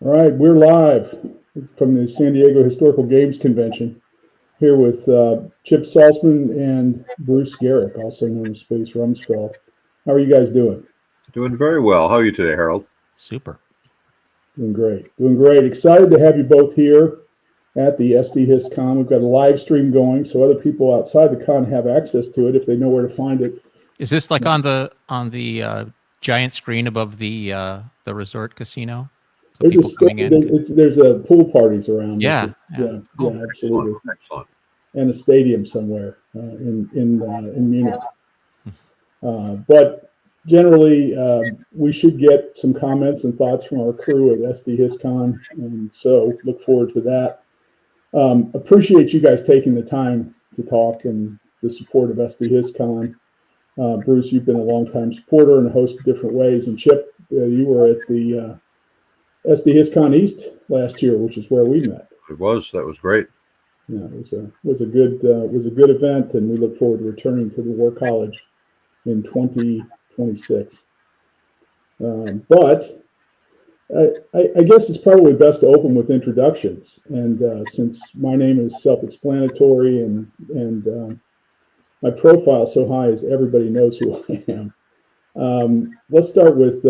All right, we're live from the San Diego Historical Games Convention here with Chip Saltsman and Bruce Geryk, also known as Space Rumsfeld. How are you guys doing? Doing very well. How are you today, Harold? Super. Doing great. Doing great. Excited to have you both here at the SD We've got a live stream going, so other people outside the con have access to it if they know where to find it. Is this like on the giant screen above the resort casino? So There's people coming in. there's a pool parties around. Yeah, Yeah, cool. yeah, absolutely. Excellent. And a stadium somewhere in Munich. But generally, we should get some comments and thoughts from our crew at SD and so look forward to that. Appreciate you guys taking the time to talk and the support of SD Bruce, you've been a longtime supporter in a host of different ways, and Chip, you were at the SD East last year, which is where we met. It was. That was great. Yeah, it was a good event, and we look forward to returning to the War College in 2026. But I guess it's probably best to open with introductions, and since my name is self-explanatory and my profile so high as everybody knows who I am. Let's start with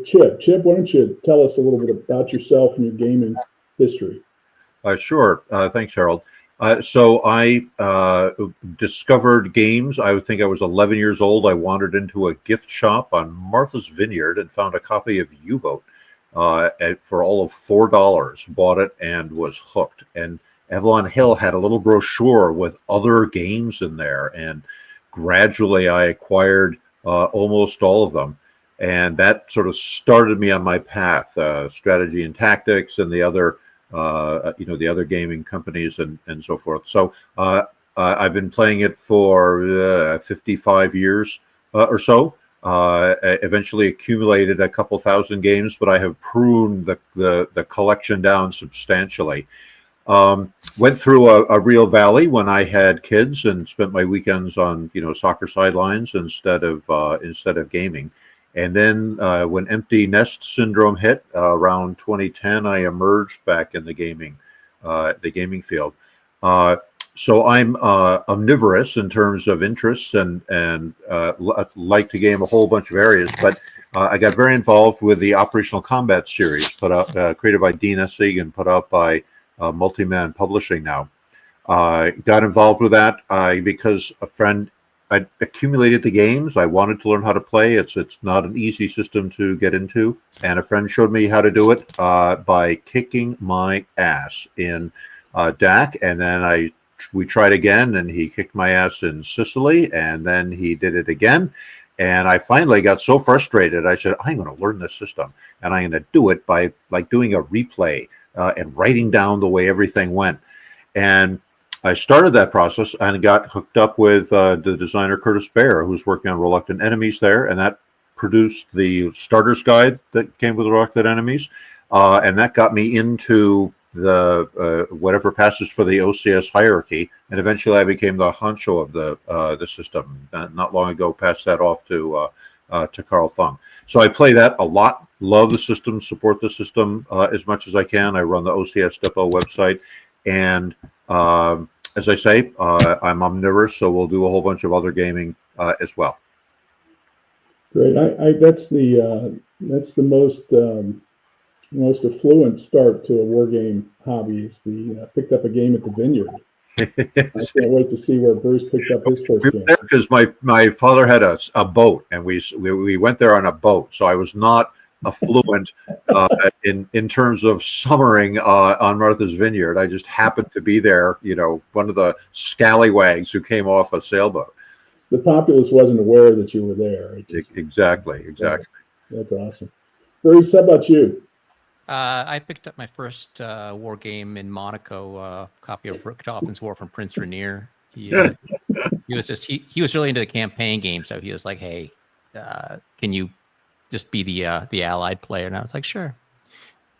Chip. Chip, why don't you tell us a little bit about yourself and your gaming history? Sure. Thanks, Harold. So I discovered games. I would think I was 11 years old. I wandered into a gift shop on Martha's Vineyard and found a copy of U-Boat for all of $4. Bought it and was hooked. And Avalon Hill had a little brochure with other games in there, and gradually I acquired almost all of them. And that sort of started me on my path, strategy and tactics, and the other the other gaming companies and so forth. So I've been playing it for 55 years or so. Eventually accumulated a couple thousand games, but I have pruned the collection down substantially. Went through a real valley when I had kids and spent my weekends on soccer sidelines instead of gaming. And then when empty nest syndrome hit around 2010, I emerged back in the gaming field. So I'm omnivorous in terms of interests and like to game a whole bunch of areas. But I got very involved with the Operational Combat series, put out created by Dean Essig and put out by Multiman Publishing now. Got involved with that because a friend. I accumulated the games. I wanted to learn how to play. It's not an easy system to get into, and a friend showed me how to do it by kicking my ass in DAC, and then we tried again, and he kicked my ass in Sicily, and then he did it again, and I finally got so frustrated. I said, I'm going to learn this system, and I'm going to do it by doing a replay and writing down the way everything went, and I started that process and got hooked up with the designer Curtis Baer, who's working on Reluctant Enemies there, and that produced the starter's guide that came with Reluctant Enemies, and that got me into the whatever passes for the OCS hierarchy, and eventually I became the honcho of the system. Not long ago, passed that off to Carl Thung. So I play that a lot. Love the system, support the system as much as I can. I run the OCS Depot website, and as I say, I'm omnivorous, so we'll do a whole bunch of other gaming as well. Great. That's the most affluent start to a war game hobby. Is picked up a game at the Vineyard. I can't wait to see where Bruce picked up his first game. Because my father had a boat, and we went there on a boat, so I was not affluent in terms of summering on Martha's Vineyard. I just happened to be there, one of the scallywags who came off a sailboat. The populace wasn't aware that you were there. Exactly. That's awesome. Bruce, how about you? I picked up my first war game in Monaco, copy of Richthofen's War from Prince Rainier. He was really into the campaign game, so he was like, "Hey, can you just be the allied player?" And I was like, "Sure."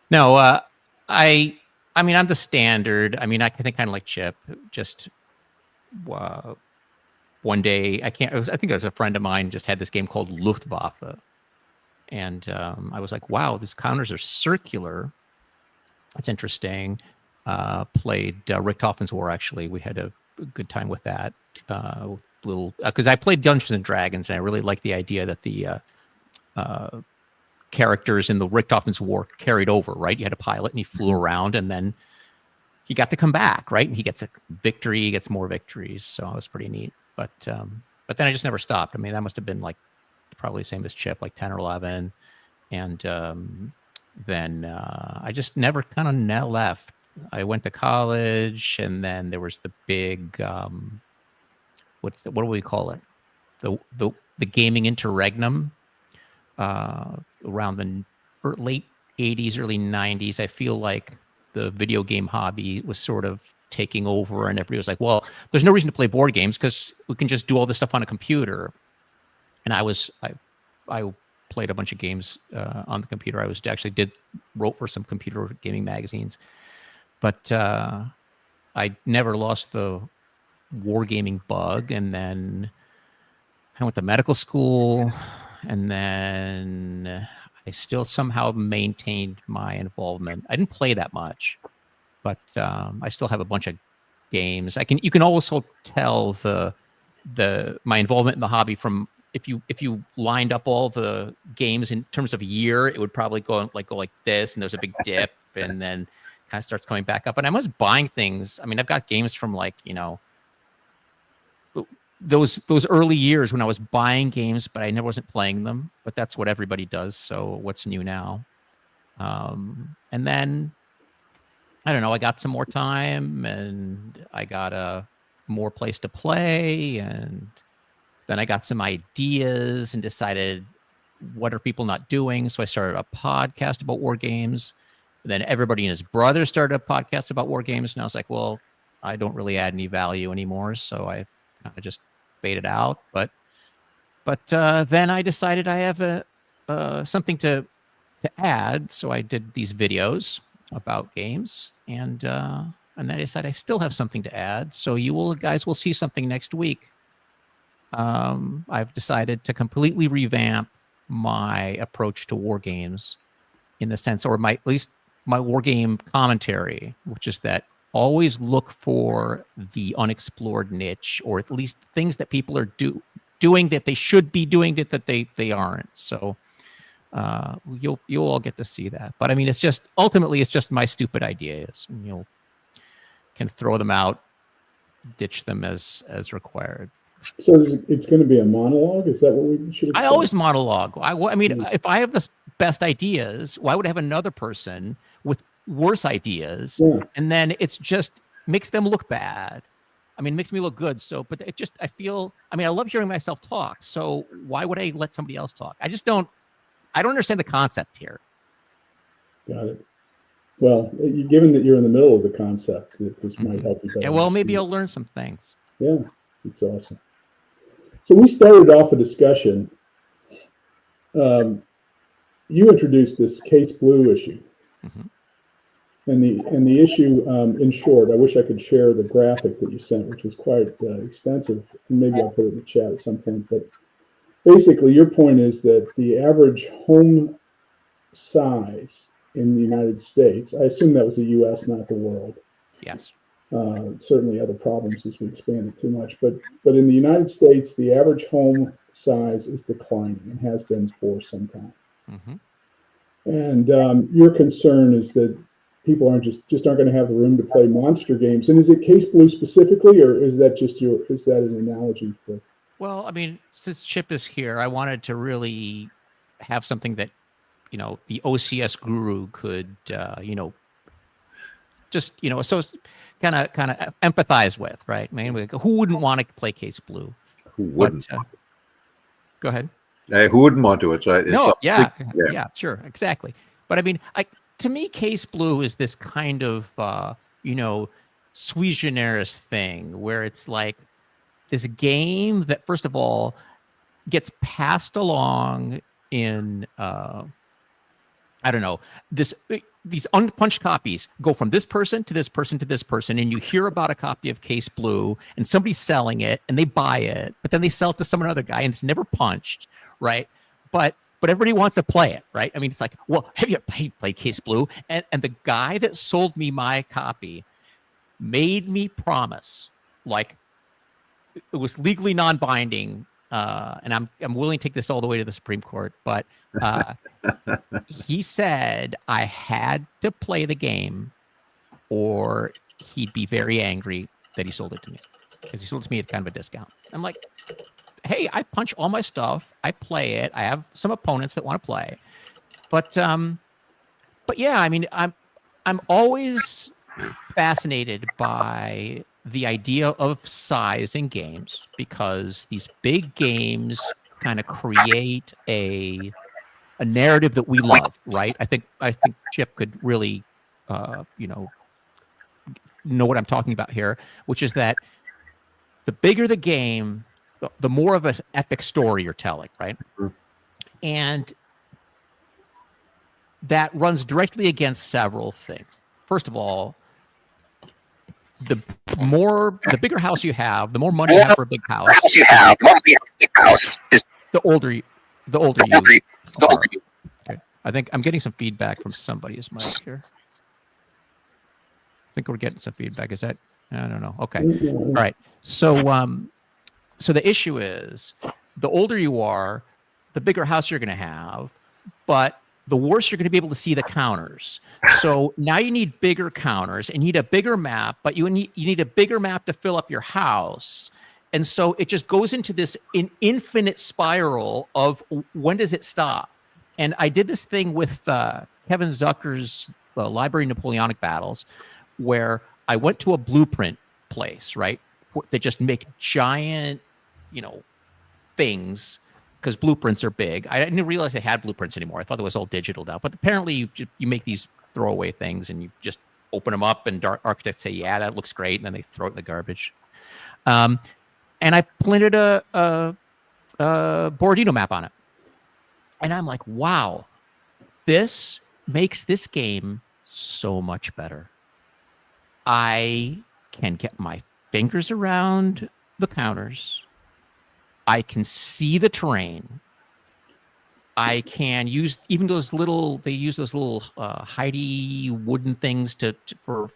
No, I mean, I'm the standard. I mean, I think kind of like Chip. Just one day, I think it was a friend of mine just had this game called Luftwaffe, and I was like, "Wow, these counters are circular, That's interesting. Played Richthofen's War, actually. We had a good time with that. Because I played Dungeons and Dragons, and I really liked the idea that the characters in the Richthofen's War carried over, right? You had a pilot, and he flew around, and then he got to come back, right? And he gets a victory, he gets more victories. So it was pretty neat. But then I just never stopped. I mean, that must have been like probably the same as Chip, like 10 or 11. And then I just never kind of left. I went to college, and then there was the big, what do we call it? The gaming interregnum around the late 80s, early 90s. I feel like the video game hobby was sort of taking over, and everybody was like, well, there's no reason to play board games because we can just do all this stuff on a computer. And I played a bunch of games on the computer. Wrote for some computer gaming magazines, but I never lost the wargaming bug. And then I went to medical school, and then I still somehow maintained my involvement. I didn't play that much, but I still have a bunch of games. You can also tell my involvement in the hobby from if you lined up all the games in terms of a year, it would probably go like this, and there's a big dip, and then kind of starts coming back up. And I was buying things. I mean, I've got games from those early years when I was buying games, but I never wasn't playing them. But that's what everybody does. So what's new now? And then I don't know. I got some more time, and I got a more place to play, and then I got some ideas and decided, what are people not doing? So I started a podcast about war games. And then everybody and his brother started a podcast about war games, and I was like, well, I don't really add any value anymore, so I kind of just faded out. But then I decided I have something to add, so I did these videos about games, and then I decided I still have something to add. So you guys will see something next week. I've decided to completely revamp my approach to war games, in the sense, or at least my war game commentary, which is that always look for the unexplored niche, or at least things that people are doing that they should be doing that they aren't. So you'll all get to see that. But I mean, ultimately it's just my stupid ideas, and you'll can throw them out, ditch them as required. So it's going to be a monologue? Is that what we should expect? I always monologue. I mean, if I have the best ideas, why would I have another person with worse ideas? Yeah. And then it's just makes them look bad. I mean, it makes me look good. So, but I love hearing myself talk. So why would I let somebody else talk? I don't understand the concept here. Got it. Well, given that you're in the middle of the concept, this might help you better. Yeah, well, maybe I'll learn some things. Yeah, it's awesome. So we started off a discussion. You introduced this Case Blue issue. Mm-hmm. And the issue, in short, I wish I could share the graphic that you sent, which was quite extensive. And maybe I'll put it in the chat at some point. But basically, your point is that the average home size in the United States, I assume that was the U.S., not the world. Yes. Certainly other problems as we expand it too much. But in the United States, the average home size is declining and has been for some time. Mm-hmm. And your concern is that people aren't going to have the room to play monster games. And is it Case Blue specifically, or is that is that an analogy for? Well, I mean, since Chip is here, I wanted to really have something that, the OCS guru could, so kind of empathize with, right? I mean, who wouldn't want to play Case Blue? Who wouldn't? Go ahead. Who wouldn't want to? Yeah, sure, exactly. But I mean, to me, Case Blue is this kind of, sui generis thing where it's like this game that, first of all, gets passed along in, these unpunched copies go from this person to this person to this person, and you hear about a copy of Case Blue, and somebody's selling it, and they buy it, but then they sell it to some other guy, and it's never punched, right? But but everybody wants to play it, right? I mean, it's like, well, have you played Case Blue? And the guy that sold me my copy made me promise, like, it was legally non-binding, and I'm willing to take this all the way to the Supreme Court, but he said I had to play the game or he'd be very angry that he sold it to me, because he sold it to me at kind of a discount. I'm like, hey, I punch all my stuff, I play it, I have some opponents that want to play, but yeah, I mean, I'm always fascinated by the idea of size in games, because these big games kind of create a narrative that we love, right? I think Chip could really, know what I'm talking about here, which is that the bigger the game, the more of an epic story you're telling, right? Mm-hmm. And that runs directly against several things. First of all, the bigger house you have, the more money you have for a big house. The older you. Okay. I think I'm getting some feedback from somebody's mic here. I think we're getting some feedback. Is that? I don't know. Okay. All right. So the issue is, the older you are, the bigger house you're going to have, but the worse you're going to be able to see the counters. So now you need bigger counters, and you need a bigger map, but you need a bigger map to fill up your house. And so it just goes into this infinite spiral of when does it stop? And I did this thing with Kevin Zucker's Library Napoleonic Battles, where I went to a blueprint place, right? They just make giant, things, because blueprints are big. I didn't realize they had blueprints anymore. I thought it was all digital now. But apparently you make these throwaway things and you just open them up, and architects say, yeah, that looks great. And then they throw it in the garbage. And I printed a Borodino map on it. And I'm like, wow, this makes this game so much better. I can get my fingers around the counters. I can see the terrain. I can use even those little. They use those little Heidi wooden things for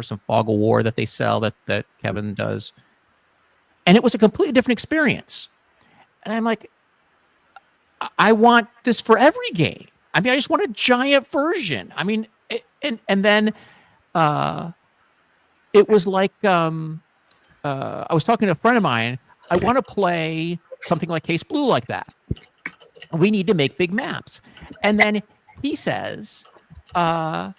some Fog of War that they sell that Kevin does, and it was a completely different experience. And I'm like, I want this for every game. I mean, I just want a giant version. I mean, and then it was like I was talking to a friend of mine. I want to play something like Case Blue like that. We need to make big maps. And then he says, well,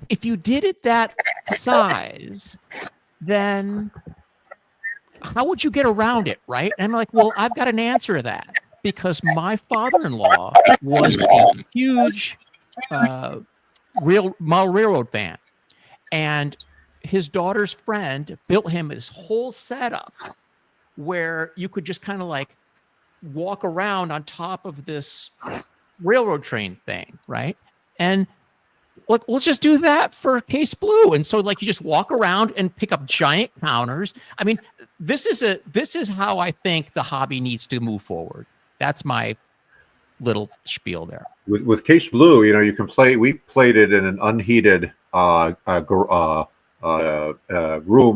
if you did it that size, then how would you get around it, right? And I'm like, well, I've got an answer to that, because my father-in-law was a huge model railroad fan. And his daughter's friend built him this whole setup where you could just kind of like walk around on top of this railroad train thing, right? And like, let's just do that for Case Blue. And so like you just walk around and pick up giant counters. I mean, this is how I think the hobby needs to move forward. That's my little spiel there. With Case Blue, you can play. We played it in an unheated room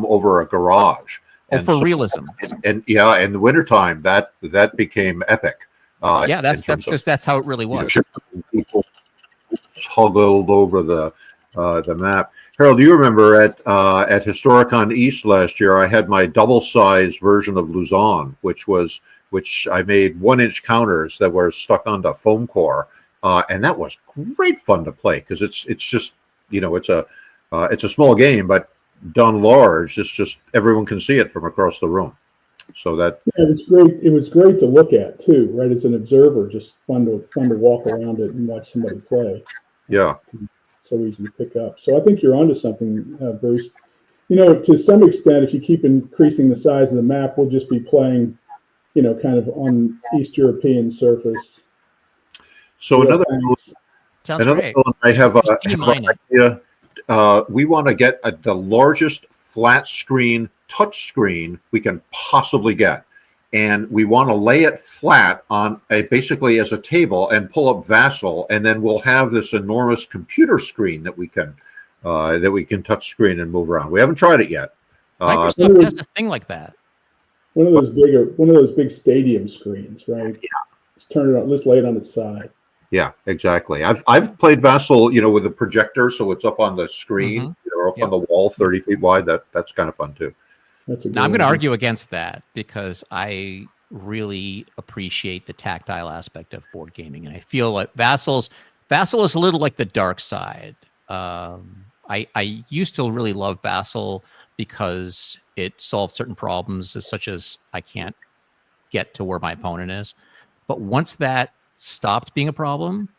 over a garage. And for realism. And in the wintertime, that became epic. That's because that's how it really was. People huddled over the map. Harold, do you remember at Historicon East last year, I had my double-sized version of Luzon, which I made 1-inch counters that were stuck onto foam core, and that was great fun to play, because it's just it's a small game, but done large, it's just everyone can see it from across the room. So that it was great. It was great to look at too, right? As an observer, just fun to walk around it and watch somebody play. Yeah, so easy to pick up. So I think you're onto something, Bruce. To some extent, if you keep increasing the size of the map, we'll just be playing, kind of on East European surface. So another great. I have an idea. We want to get the largest flat screen touch screen we can possibly get, and we want to lay it flat on basically as a table and pull up Vassal, and then we'll have this enormous computer screen that we can touch screen and move around. We haven't tried it yet. Microsoft has a thing like that. One of those big stadium screens, right? Yeah. Just turn it on. Let's lay it on its side. Yeah, exactly. I've played Vassal, with a projector, so it's up on the screen, or up on the wall, 30 feet wide. That's kind of fun too. Now, I'm going to argue against that because I really appreciate the tactile aspect of board gaming, and I feel like Vassal is a little like the dark side. I used to really love Vassal because it solved certain problems, such as I can't get to where my opponent is. But once that stopped being a problem,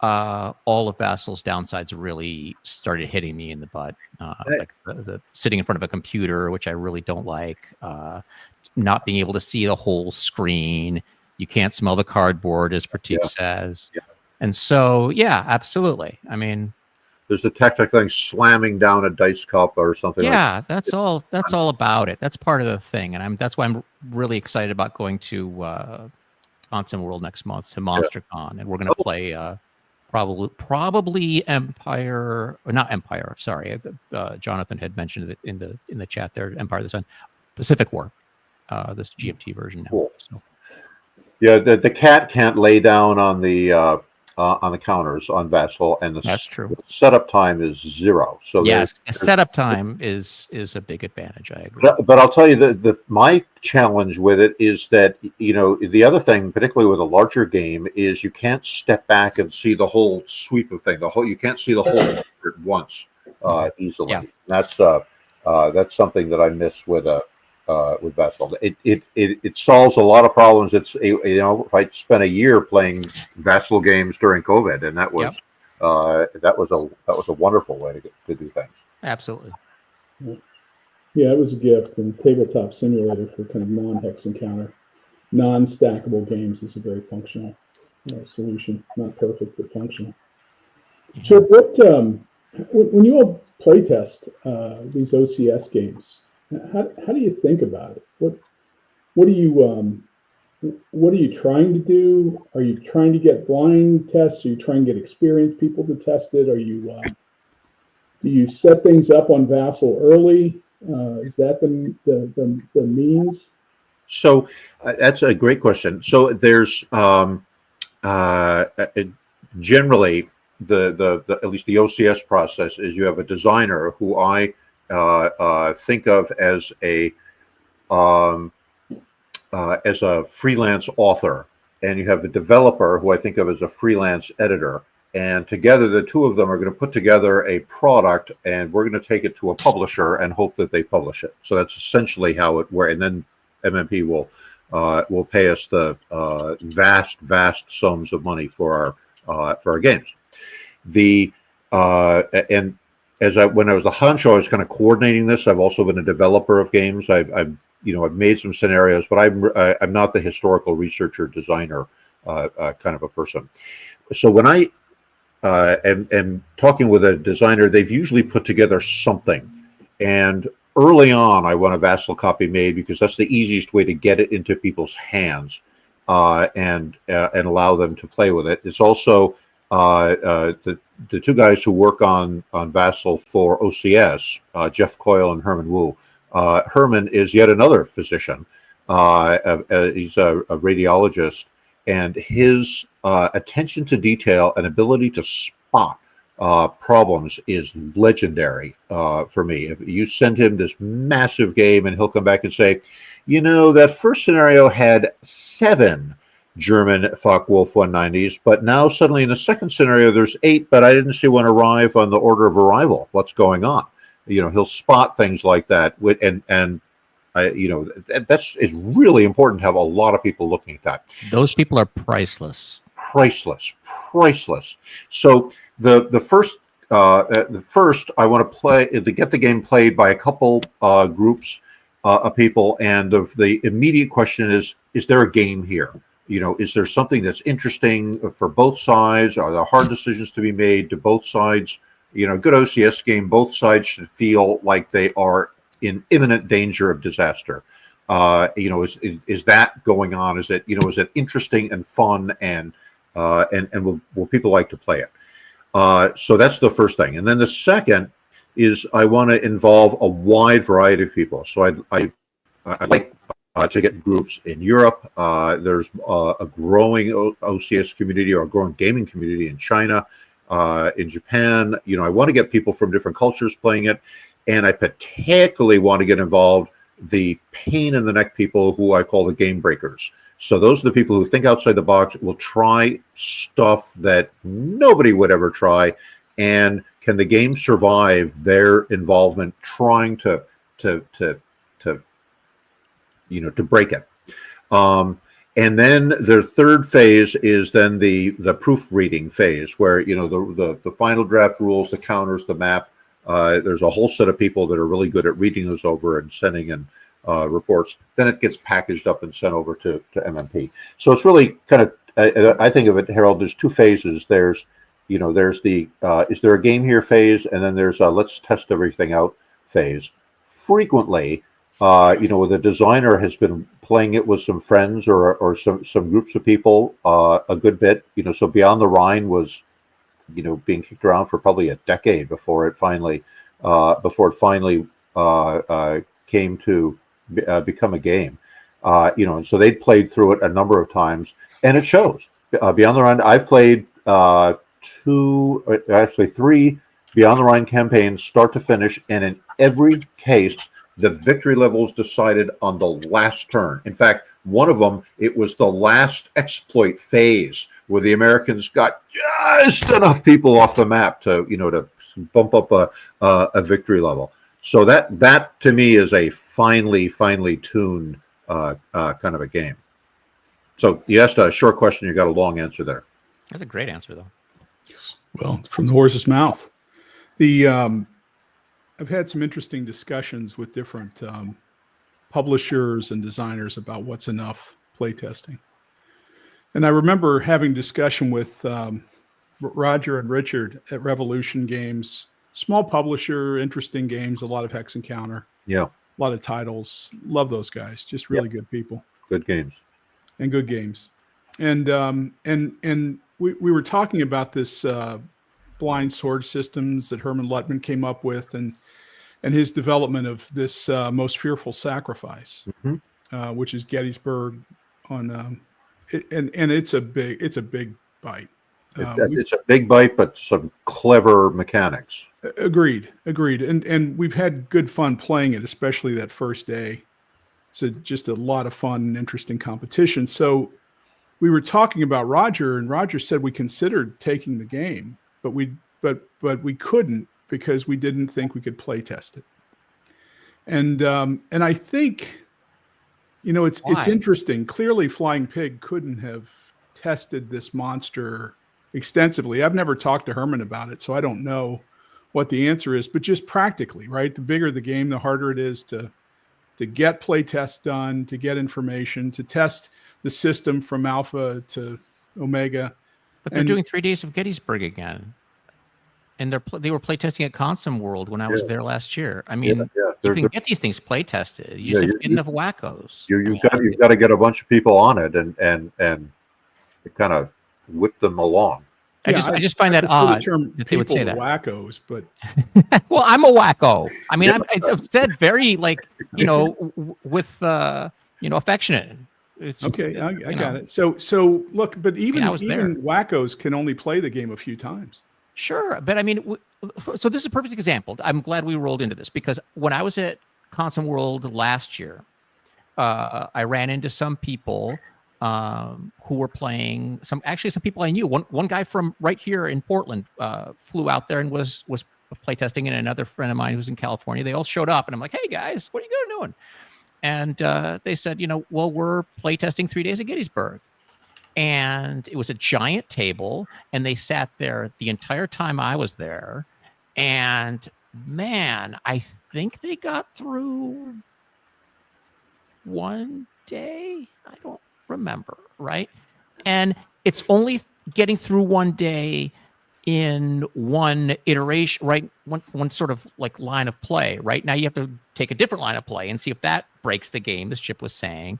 all of Vassal's downsides really started hitting me in the butt. Like the sitting in front of a computer, which I really don't like. Not being able to see the whole screen. You can't smell the cardboard, as Pratik says. Yeah. And so, yeah, absolutely. I mean, there's the tactile thing, slamming down a dice cup or something. Yeah, like that's all about it. That's part of the thing, and that's why I'm really excited about going to Consim World next month to MonsterCon, and we're going to play probably Empire, or not Empire. Sorry, Jonathan had mentioned it in the chat there. Empire of the Sun, Pacific War, this GMT version now. Cool. So. Yeah, the cat can't lay down on the counters on Vassal, and that's true. The setup time is 0. So yes, the setup time is a big advantage. I agree. But I'll tell you my challenge with it is that the other thing, particularly with a larger game, is you can't step back and see the whole sweep of thing. You can't see the whole at once easily. Yeah. That's something that I miss with Vassal. It solves a lot of problems. It's if I spent a year playing Vassal games during COVID, and that was a wonderful way to do things. Absolutely. Yeah, it was a gift, and Tabletop Simulator for kind of non-hex encounter, non-stackable games is a very functional solution. Not perfect, but functional. Yeah. So, when you all play test these OCS games, how do you think about it? What are you trying to do? Are you trying to get blind tests? Are you trying to get experienced people to test it? Are you do you set things up on Vassal early? Is that the means? So that's a great question. So there's generally the at least the OCS process is you have a designer who I think of as a freelance author, and you have a developer who I think of as a freelance editor, and together the two of them are going to put together a product, and we're going to take it to a publisher and hope that they publish it. So that's essentially how it works, and then MMP will pay us the vast sums of money for our games. When I was the honcho, I was kind of coordinating this. I've also been a developer of games. I've made some scenarios, but I'm not the historical researcher designer kind of a person. So when I am talking with a designer, they've usually put together something. And early on, I want a Vassal copy made because that's the easiest way to get it into people's hands and allow them to play with it. It's also the two guys who work on Vassal for OCS, Jeff Coyle and Herman Wu. Herman is yet another physician. He's a radiologist, and his attention to detail and ability to spot problems is legendary for me. If you send him this massive game, and he'll come back and say, that first scenario had 7 German Focke-Wulf 190s, but now suddenly in the second scenario there's 8, but I didn't see one arrive on the order of arrival. What's going on? He'll spot things like that, it's really important to have a lot of people looking at that. Those people are priceless. Priceless. So the first I want to get the game played by a couple groups of people, and the immediate question is there a game here? Is there something that's interesting for both sides? Are there hard decisions to be made? Do both sides, good OCS game, both sides should feel like they are in imminent danger of disaster. Is that going on? Is it interesting and fun, and will people like to play it? So that's the first thing. And then the second is I want to involve a wide variety of people. So I like to get groups in Europe. There's a growing OCS community, or a growing gaming community in China, in Japan. I want to get people from different cultures playing it, and I particularly want to get involved the pain in the neck people who I call the game breakers. So those are the people who think outside the box, will try stuff that nobody would ever try, and can the game survive their involvement trying to break it. And then the third phase is then the proofreading phase, where the final draft rules, the counters, the map. There's a whole set of people that are really good at reading those over and sending in reports. Then it gets packaged up and sent over to MMP. So it's really kind of, I think of it, Harold, there's two phases. There's the is there a game here phase, and then there's a let's test everything out phase. Frequently, the designer has been playing it with some friends or some groups of people a good bit. So Beyond the Rhine was being kicked around for probably a decade before it finally came to become a game. And so they played through it a number of times, and it shows. Beyond the Rhine, I've played three Beyond the Rhine campaigns, start to finish, and in every case, the victory level is decided on the last turn. In fact, one of them, it was the last exploit phase where the Americans got just enough people off the map to bump up a victory level. So that to me is a finely tuned kind of a game. So you asked a short question, you got a long answer there. That's a great answer, though. Well, from the horse's mouth. I've had some interesting discussions with different publishers and designers about what's enough playtesting. And I remember having discussion with Roger and Richard at Revolution Games, small publisher, interesting games, a lot of Hex and Counter. Yeah. A lot of titles. Love those guys. Just really good people. Good games. And good games. And we were talking about this blind sword systems that Herman Luttman came up with, and his development of this Most Fearful Sacrifice, which is Gettysburg on, and it's a big bite. It's a big bite, but some clever mechanics. Agreed. And we've had good fun playing it, especially that first day. So just a lot of fun and interesting competition. So we were talking about Roger, and Roger said we considered taking the game, but we couldn't because we didn't think we could play test it. And I think, it's interesting. Clearly, Flying Pig couldn't have tested this monster extensively. I've never talked to Herman about it, so I don't know what the answer is. But just practically, right? The bigger the game, the harder it is to get play tests done, to get information, to test the system from alpha to omega. But they're doing 3 days of Gettysburg again. And they were playtesting at Consom World when I was there last year. I mean, you can get these things play tested. You just have to get enough wackos. You've got to get a bunch of people on it and kind of whip them along. I just find that odd that they would say that. Wackos, but well, I'm a wacko. I mean, I've said very with affectionate. It's okay. I got it. So look, but even wackos can only play the game a few times. Sure, but I mean, so this is a perfect example. I'm glad we rolled into this because when I was at Consom World last year, I ran into some people who were playing. Some people I knew. One guy from right here in Portland flew out there and was playtesting, and another friend of mine who's in California. They all showed up, and I'm like, "Hey guys, what are you guys doing?" And they said, well, we're playtesting 3 days at Gettysburg. And it was a giant table, and they sat there the entire time I was there. And man, I think they got through one day. I don't remember, right? And it's only getting through one day in one iteration, right? One sort of like line of play. Right now, you have to take a different line of play and see if that breaks the game, as Chip was saying.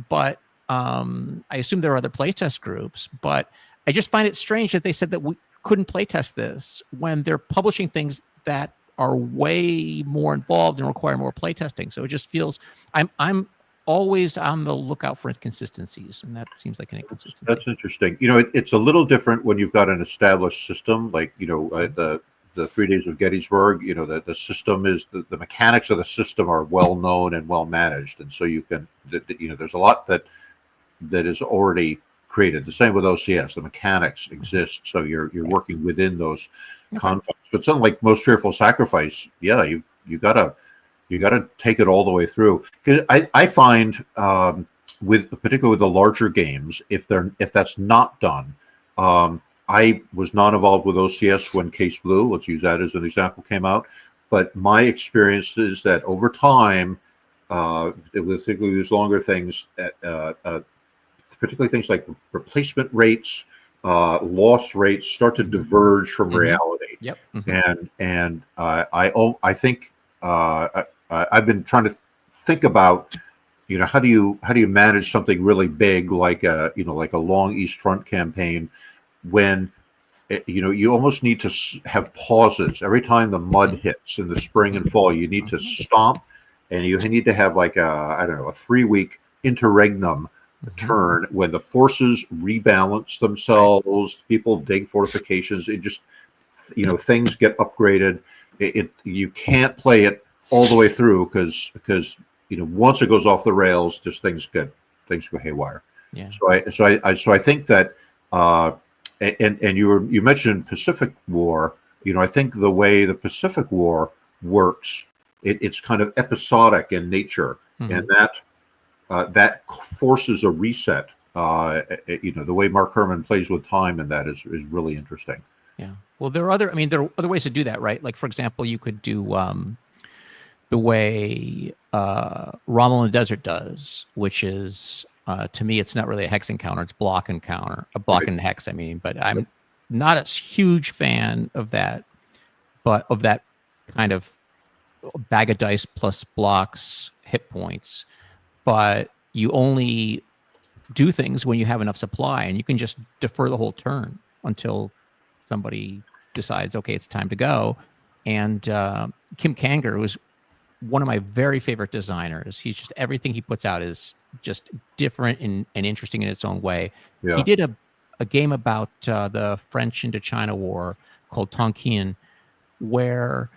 But I assume there are other playtest groups. But I just find it strange that they said that we couldn't playtest this when they're publishing things that are way more involved and require more playtesting. So it just feels I'm always on the lookout for inconsistencies, and that seems like an inconsistency. That's interesting. It's a little different when you've got an established system, like the 3 Days of Gettysburg. The system is the mechanics of the system are well known and well managed, and so you can there's a lot that is already created. The same with OCS, the mechanics exist, so you're working within those confines. But something like Most Fearful Sacrifice, yeah, you gotta take it all the way through. Because I find particularly with the larger games, if that's not done, I was not involved with OCS when Case Blue, let's use that as an example, came out. But my experience is that over time, particularly these longer things, particularly things like replacement rates, loss rates start to diverge from reality. Yep. And I think I've been trying to think about, how do you manage something really big like a long East Front campaign when you almost need to have pauses every time the mud hits in the spring and fall. You need to stop, and you need to have like a 3-week interregnum turn when the forces rebalance themselves, people dig fortifications, it just things get upgraded. You can't play it all the way through because once it goes off the rails, just things go haywire. Yeah. So I think that and you mentioned Pacific War. I think the way the Pacific War works, it's kind of episodic in nature, and that forces a reset. The way Mark Herman plays with time, and that is really interesting. Yeah. Well, there are other ways to do that, right? Like, for example, you could do the way Rommel in the Desert does, which is to me, it's not really a hex encounter; it's block encounter, a block and hex. But I'm not a huge fan of that, but of that kind of bag of dice plus blocks hit points. But you only do things when you have enough supply, and you can just defer the whole turn until somebody decides, okay, it's time to go. And Kim Kanger was one of my very favorite designers. He's just, everything he puts out is just different and interesting in its own way. Yeah. He did a game about the French Indochina War called Tonkin, where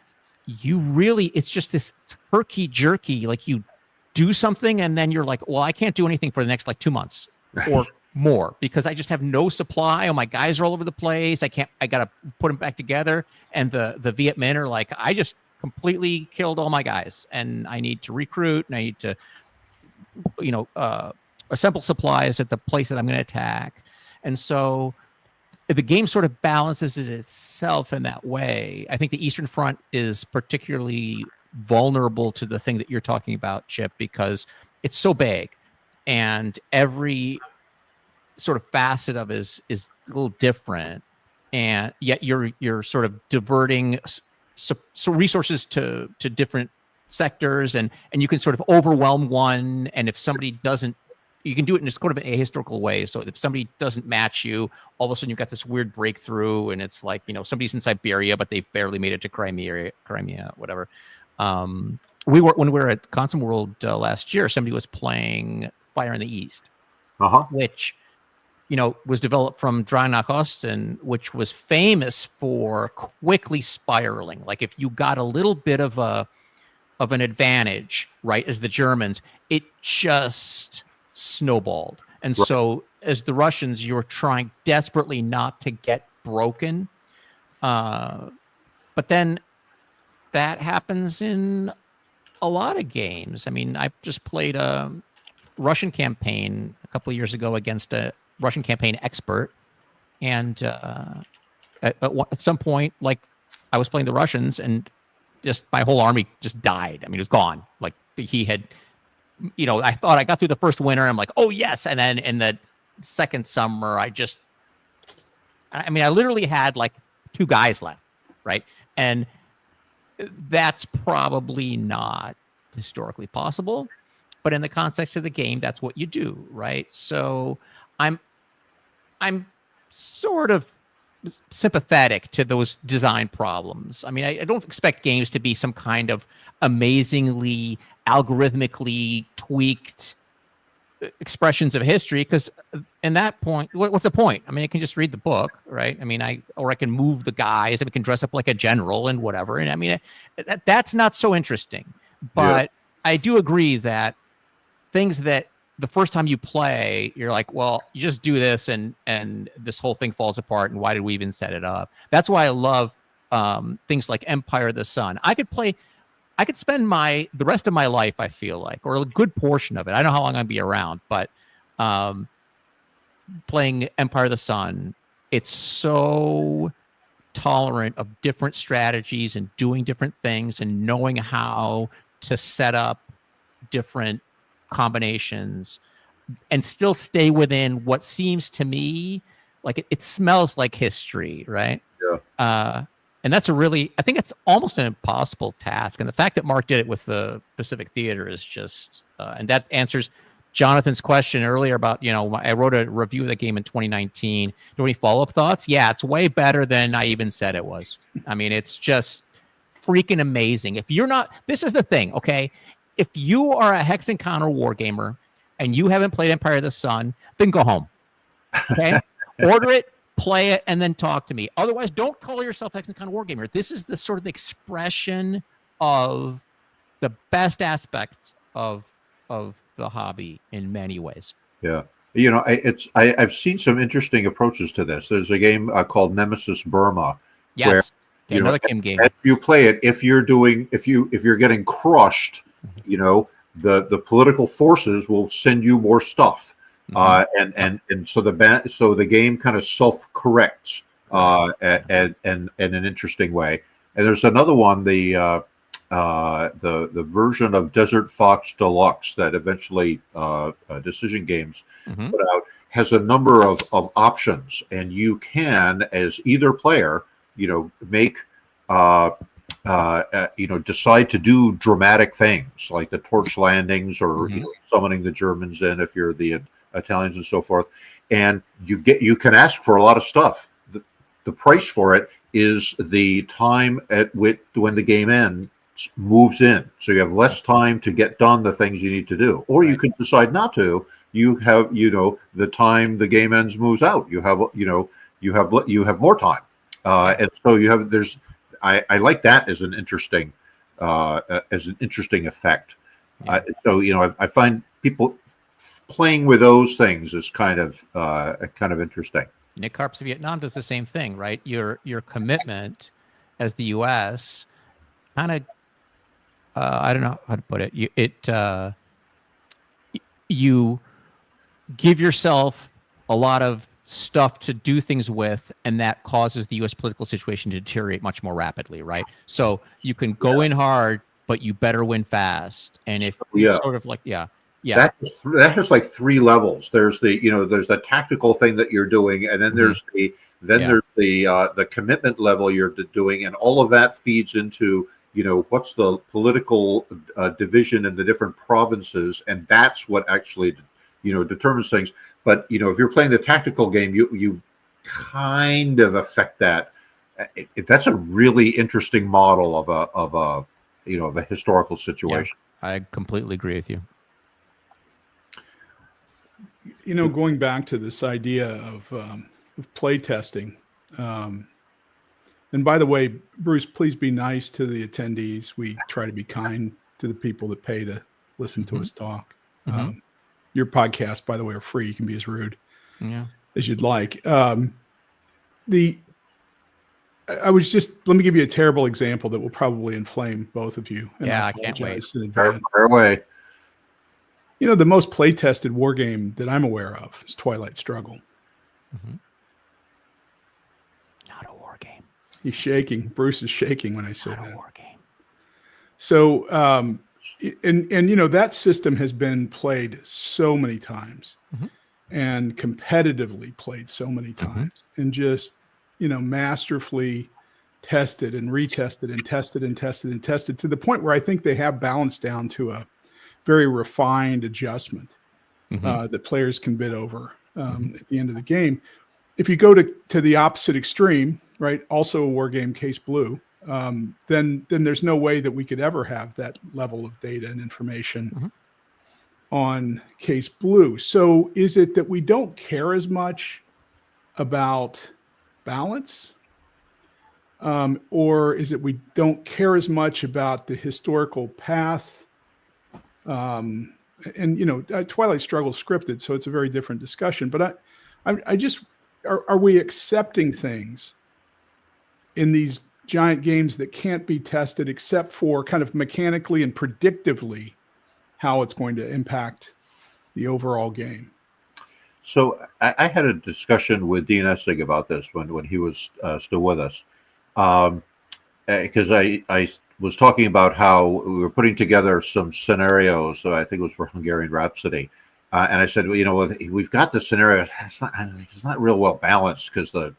it's just this herky jerky, like you do something and then you're like, well, I can't do anything for the next 2 months or more because I just have no supply. Oh, my guys are all over the place. I got to put them back together. And the Viet Minh are like, I just completely killed all my guys and I need to recruit and I need to, assemble supplies at the place that I'm going to attack. And so the game sort of balances itself in that way. I think the Eastern Front is particularly vulnerable to the thing that you're talking about, Chip, because it's so big and every sort of facet of it is a little different, and yet you're sort of diverting so resources to different sectors, and you can sort of overwhelm one, and if somebody doesn't, you can do it in just sort of a historical way. So if somebody doesn't match you, all of a sudden you've got this weird breakthrough, and it's like, somebody's in Siberia, but they've barely made it to Crimea, whatever. When we were at Consum World last year, somebody was playing Fire in the East, which, was developed from Dry nach Osten, which was famous for quickly spiraling. Like if you got a little bit of an advantage, right, as the Germans, it just snowballed. And so as the Russians, you're trying desperately not to get broken. But then that happens in a lot of games. I just played a Russian campaign a couple of years ago against a Russian campaign expert. And at some point, I was playing the Russians and just my whole army just died. It was gone. Like he had, I thought I got through the first winter. I'm like, oh yes. And then in the second summer, I literally had 2 guys left, right? And that's probably not historically possible, but in the context of the game, that's what you do, right? So I'm sort of sympathetic to those design problems. I mean, I don't expect games to be some kind of amazingly algorithmically tweaked expressions of history, because in that point, what's the point? I mean, I can just read the book, right? I mean, I can move the guys, and we can dress up like a general and whatever. And I mean, that's not so interesting. But I do agree that things that the first time you play, you're like, well, you just do this, and this whole thing falls apart. And why did we even set it up? That's why I love things like Empire of the Sun. I could spend the rest of my life, I feel like, or a good portion of it. I don't know how long I'll be around, but playing Empire of the Sun, it's so tolerant of different strategies and doing different things and knowing how to set up different combinations and still stay within what seems to me like it smells like history, right? Yeah. And that's I think it's almost an impossible task. And the fact that Mark did it with the Pacific Theater is just, and that answers Jonathan's question earlier about, I wrote a review of the game in 2019. Do you have any follow-up thoughts? Yeah, it's way better than I even said it was. I mean, it's just freaking amazing. This is the thing, okay? If you are a Hex Encounter wargamer and you haven't played Empire of the Sun, then go home, okay? Order it, play it, and then talk to me. Otherwise, don't call yourself Hex Encounter wargamer. This is the sort of expression of the best aspect of the hobby in many ways. Yeah. I've seen some interesting approaches to this. There's a game called Nemesis Burma. Yes. Where, another Kim game. If you play it, if you're getting crushed, the political forces will send you more stuff. And so the game kind of self-corrects in an interesting way. And there's another one, the version of Desert Fox Deluxe that eventually Decision Games put out, has a number of options, and you can, as either player, make decide to do dramatic things like the torch landings or summoning the Germans in if you're the Italians and so forth, and you can ask for a lot of stuff. The price for it is the time at when the game moves in, so you have less time to get done the things you need to do, or you can decide not to. You have the time the game ends moves out. You have more time, and so I like that as an interesting effect. So I find people playing with those things is kind of interesting. Nick Karp's Vietnam does the same thing, right? Your commitment as the U.S. kind of I don't know how to put it. You give yourself a lot of stuff to do things with, and that causes the U.S. political situation to deteriorate much more rapidly, right? So you can go in hard, but you better win fast. And if you sort of like, that has like 3 levels. There's there's the tactical thing that you're doing, and then there's there's the commitment level you're doing, and all of that feeds into what's the political division in the different provinces, and that's what actually determines things. But if you're playing the tactical game, you kind of affect that. That's a really interesting model of a historical situation. Yeah, I completely agree with you. Going back to this idea of play testing, and by the way, Bruce, please be nice to the attendees. We try to be kind to the people that pay to listen to us talk. Your podcasts, by the way, are free. You can be as rude as you'd like. Let me give you a terrible example that will probably inflame both of you. And I can't wait. Fire away. The most play-tested war game that I'm aware of is Twilight Struggle. Not a war game. He's shaking. Bruce is shaking when I say that. Not a war game. So, and that system has been played so many times and competitively played so many times, and just masterfully tested and retested and tested and tested and tested to the point where I think they have balanced down to a very refined adjustment that players can bid over at the end of the game. If you go to the opposite extreme, right, also a war game, Case Blue, then there's no way that we could ever have that level of data and information on Case Blue. So is it that we don't care as much about balance? Or is it we don't care as much about the historical path? Twilight Struggle scripted, so it's a very different discussion. But I just, are we accepting things in these giant games that can't be tested except for kind of mechanically and predictively how it's going to impact the overall game? So I had a discussion with Dean Essig about this when he was still with us, because I was talking about how we were putting together some scenarios. So I think it was for Hungarian Rhapsody, and I said, well, we've got the scenario. It's not real well balanced because the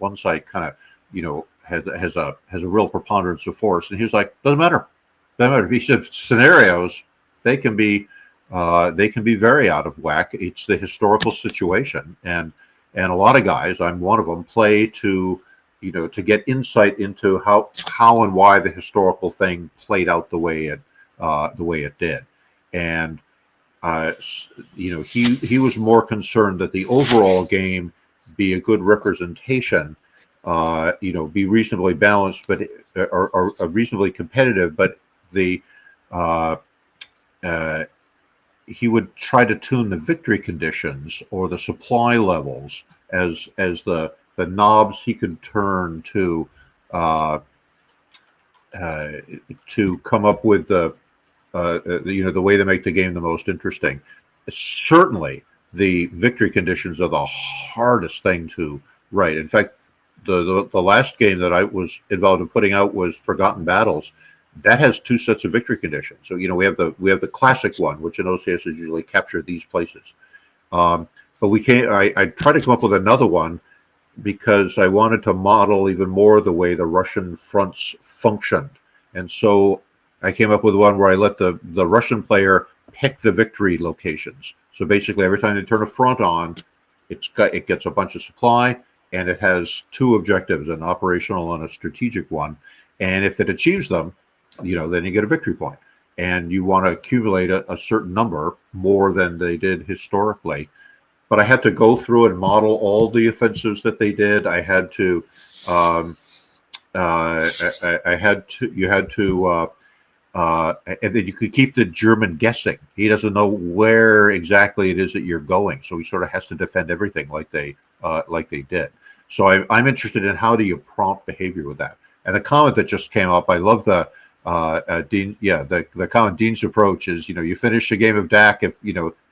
one side kind of has a real preponderance of force, and he was like, doesn't matter. He said scenarios, they can be very out of whack. It's the historical situation, and a lot of guys, I'm one of them, play to get insight into how and why the historical thing played out the way it did, and he was more concerned that the overall game be a good representation, be reasonably balanced, but or reasonably competitive, but he would try to tune the victory conditions or the supply levels as the knobs he could turn to come up with the way to make the game the most interesting. Certainly, the victory conditions are the hardest thing to write. In fact, the last game that I was involved in putting out was Forgotten Battles. That has two sets of victory conditions. So we have the classic one, which in OCS is usually capture these places. But we can't. I tried to come up with another one because I wanted to model even more the way the Russian fronts functioned, and so I came up with one where I let the Russian player pick the victory locations. So basically, every time they turn a front on, it gets a bunch of supply, and it has two objectives: an operational and a strategic one. And if it achieves them, then you get a victory point, and you want to accumulate a certain number more than they did historically. But I had to go through and model all the offensives that they did. I had to, and then you could keep the German guessing. He doesn't know where exactly it is that you're going, so he sort of has to defend everything like they did. So I'm interested in how do you prompt behavior with that. And the comment that just came up, I love the Dean. Yeah, the comment Dean's approach is, you finish a game of DAC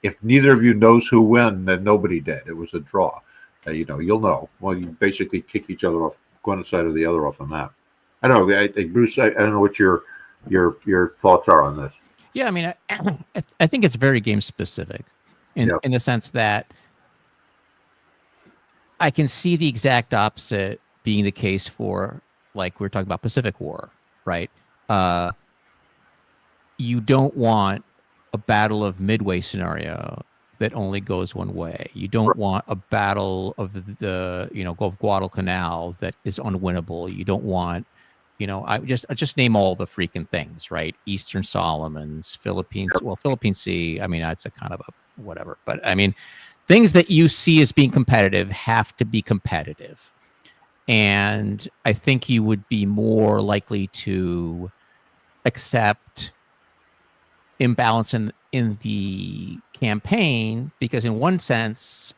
if neither of you knows who won, then nobody did. It was a draw. You'll know. Well, you basically kick each other off, one side or the other off on that. I don't know, Bruce. I don't know what your thoughts are on this. Yeah, I mean, I think it's very game specific, in the sense that I can see the exact opposite being the case for, like we're talking about Pacific War, right? You don't want a Battle of Midway scenario that only goes one way. You don't want a battle of the Gulf Guadalcanal that is unwinnable. You don't want, I just name all the freaking things, right? Eastern Solomons, Philippines, Philippine Sea. I mean, that's a kind of a whatever, but I mean, things that you see as being competitive have to be competitive. And I think you would be more likely to accept imbalance in the campaign, because in one sense,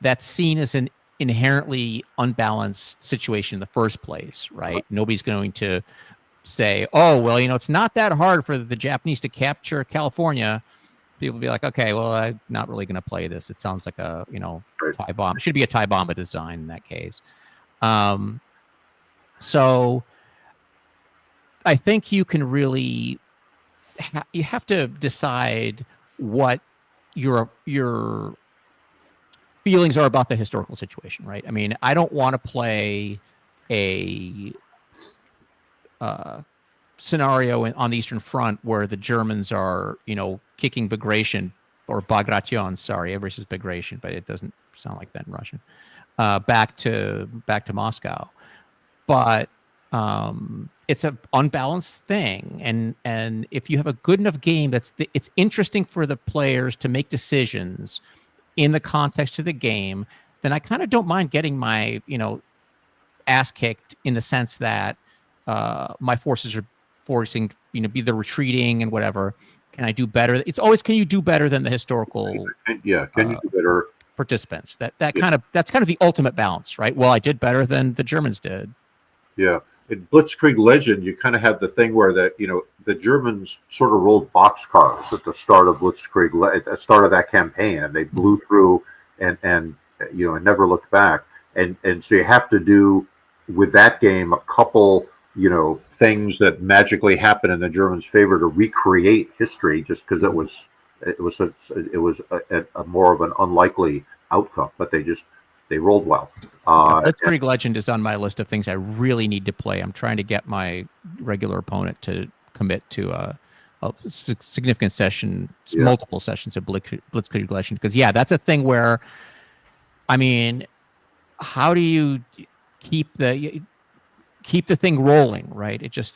that's seen as an inherently unbalanced situation in the first place, right? Nobody's going to say, oh, well, it's not that hard for the Japanese to capture California. People will be like, okay, well, I'm not really going to play this. It sounds like a, tie bomb. It should be a tie bomb design in that case. So I think you can really, you have to decide what your feelings are about the historical situation, right? I mean, I don't want to play a scenario on the Eastern Front where the Germans are, kicking Bagration or Bagration. Sorry, everybody says Bagration, but it doesn't sound like that in Russian. Back to Moscow, but it's an unbalanced thing, and if you have a good enough game it's interesting for the players to make decisions in the context of the game, then I kind of don't mind getting my ass kicked in the sense that my forces are forcing be the retreating and whatever. Can I do better? It's always, can you do better than the historical? Yeah, can you do better? Participants. That's kind of the ultimate balance, right? Well, I did better than the Germans did. Yeah. In Blitzkrieg Legend, you kind of have the thing where the Germans sort of rolled boxcars at the start of Blitzkrieg, at the start of that campaign, and they blew through and never looked back. And so you have to do with that game a couple things that magically happen in the Germans' favor to recreate history, just because it was a more of an unlikely outcome, but they rolled well. Blitzkrieg Legend is on my list of things I really need to play. I'm trying to get my regular opponent to commit to a significant session, multiple sessions of Blitzkrieg Legend, because that's a thing where, I mean, how do you keep the thing rolling, right? You have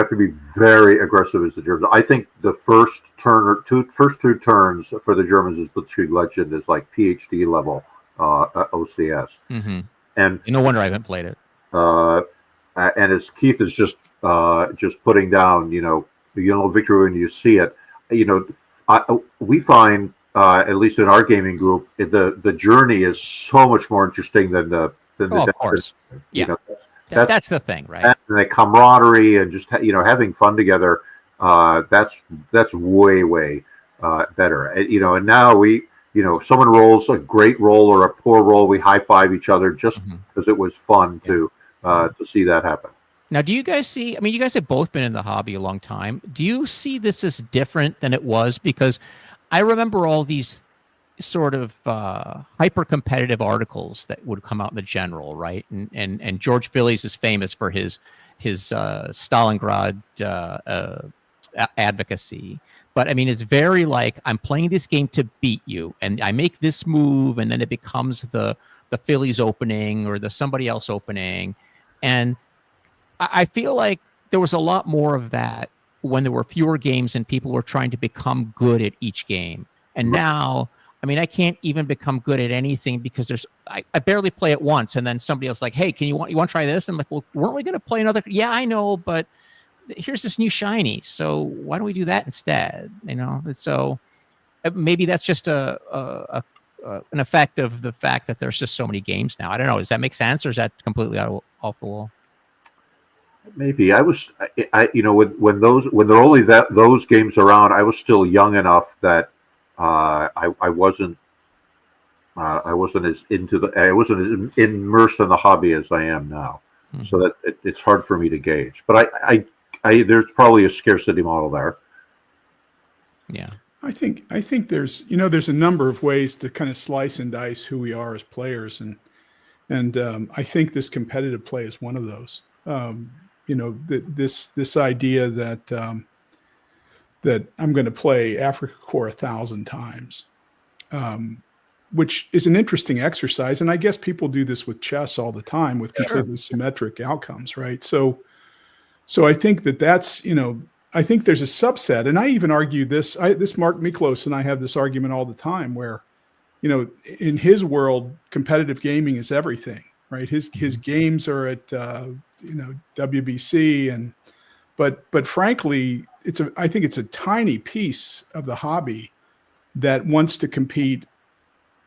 to be very aggressive as the Germans. I think the first two turns for the Germans is Blitzkrieg Legend is like PhD level OCS. Mm-hmm. And no wonder I haven't played it. And as Keith is just putting down, victory when you see it. We find at least in our gaming group, the journey is so much more interesting than the. Of course. That's the thing, right? And the camaraderie and just having fun together. That's way better. And now we someone rolls a great roll or a poor roll, we high five each other just because it was fun to see that happen. Now, do you guys see? I mean, you guys have both been in the hobby a long time. Do you see this as different than it was? Because I remember all these sort of hyper competitive articles that would come out in the general, right? And George Phillies is famous for his Stalingrad advocacy. But I mean, it's very like, I'm playing this game to beat you, and I make this move, and then it becomes the Phillies opening or the somebody else opening. And I feel like there was a lot more of that when there were fewer games and people were trying to become good at each game. And now, I mean, I can't even become good at anything because I barely play it once, and then somebody else like, hey, you want to try this? I'm like, well, weren't we going to play another? Yeah, I know, but here's this new shiny, so why don't we do that instead? So maybe that's just an effect of the fact that there's just so many games now. I don't know. Does that make sense, or is that completely off the wall? Maybe I when there were only those games around, I was still young enough that I wasn't as immersed in the hobby as I am now. Mm-hmm. So that it's hard for me to gauge. But I there's probably a scarcity model there. Yeah. I think there's a number of ways to kind of slice and dice who we are as players, and I think this competitive play is one of those. This idea that that I'm going to play Africa Core 1,000 times, which is an interesting exercise, and I guess people do this with chess all the time with completely symmetric outcomes, right? So I think that's I think there's a subset, and I even argue this. Mark Miklos and I have this argument all the time, where, in his world, competitive gaming is everything, right? His games are at WBC, but frankly, I think it's a tiny piece of the hobby that wants to compete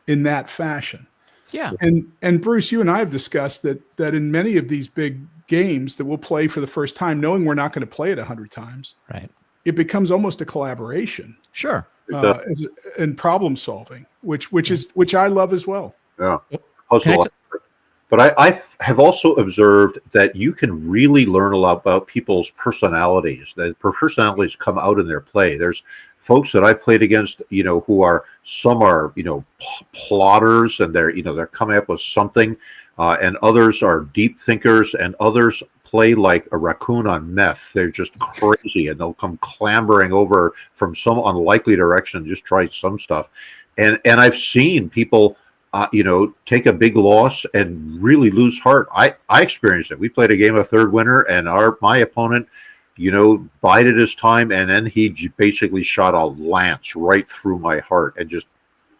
in that fashion. Yeah. And Bruce, you and I have discussed that in many of these big games that we'll play for the first time, knowing we're not going to play it 100 times, right? It becomes almost a collaboration. Sure. And problem solving, which I love as well. Yeah. But I have also observed that you can really learn a lot about people's personalities. That personalities come out in their play. There's folks that I've played against, who are some are plotters, and they're coming up with something, and others are deep thinkers, and others play like a raccoon on meth. They're just crazy, and they'll come clambering over from some unlikely direction and just try some stuff. And I've seen people, take a big loss and really lose heart. I experienced it. We played a game of third winter, and my opponent, bided his time, and then he basically shot a lance right through my heart and just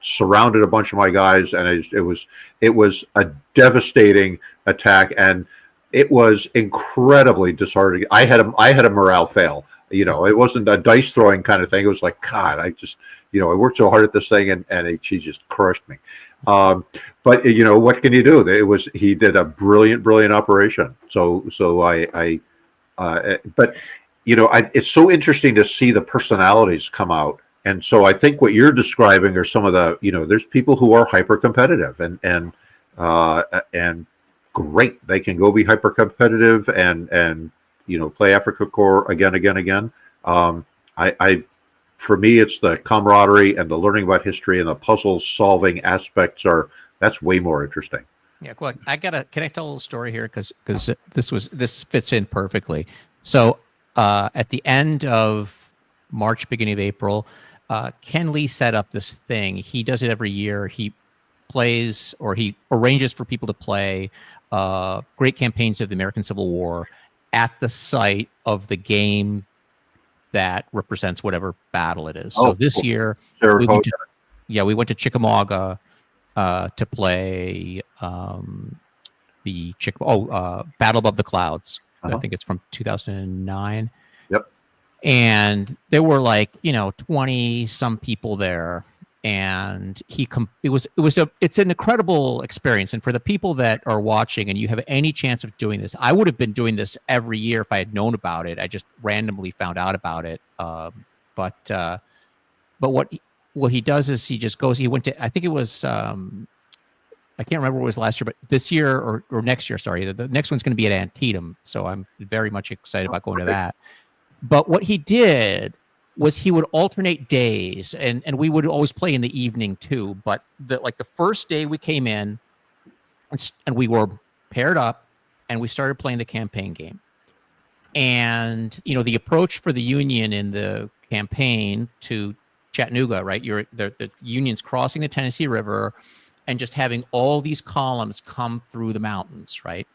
surrounded a bunch of my guys, and it was a devastating attack, and it was incredibly disheartening. I had a morale fail. It wasn't a dice throwing kind of thing. It was like, God, I just, I worked so hard at this thing, and she just crushed me. But what can you do? He did a brilliant operation. But it's so interesting to see the personalities come out. And so I think what you're describing are some of the, there's people who are hyper competitive and great. They can go be hyper competitive and play Africa Core again. For me, it's the camaraderie and the learning about history and the puzzle solving aspects that's way more interesting. Yeah, well, can I tell a little story here? Because this fits in perfectly. So at the end of March, beginning of April, Ken Lee set up this thing. He does it every year. He plays, or he arranges for people to play great campaigns of the American Civil War at the site of the game that represents whatever battle it is. So this year, we went to Chickamauga to play the Battle Above the Clouds. I think it's from 2009. Yep. And there were 20 some people there, and it's an incredible experience. And for the people that are watching and you have any chance of doing this, I would have been doing this every year if I had known about it. I just randomly found out about it. But what he does is he just goes, he went to, I think it was, I can't remember what it was last year, but this year or next year, sorry, the next one's going to be at Antietam. So I'm very much excited about going to that. But what he did was he would alternate days, and we would always play in the evening too. But the first day we came in and we were paired up and we started playing the campaign game. And, the approach for the Union in the campaign to Chattanooga, right? The Union's crossing the Tennessee River and just having all these columns come through the mountains, right?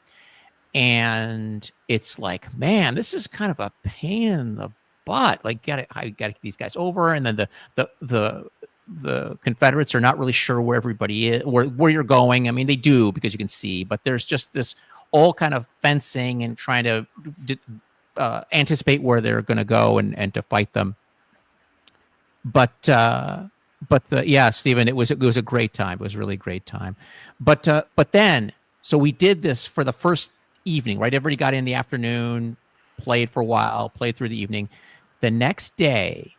And it's like, man, this is kind of a pain in the butt. I gotta get these guys over, and then the Confederates are not really sure where everybody is, where you're going. I mean, they do because you can see, but there's just this all kind of fencing and trying to anticipate where they're going to go and to fight them. But Stephen, it was a great time. It was a really great time. But then, so we did this for the first evening, right? Everybody got in the afternoon, played for a while, played through the evening. The next day,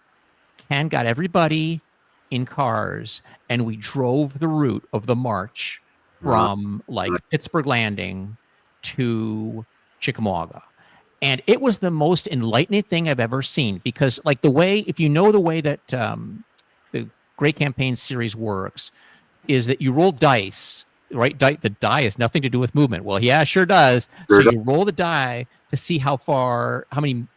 Ken got everybody in cars, and we drove the route of the march from Pittsburgh Landing to Chickamauga. And it was the most enlightening thing I've ever seen, because if you know the way that the Great Campaign series works, is that you roll dice, right? The die has nothing to do with movement. Well, yeah, it sure does. So you roll the die to see how many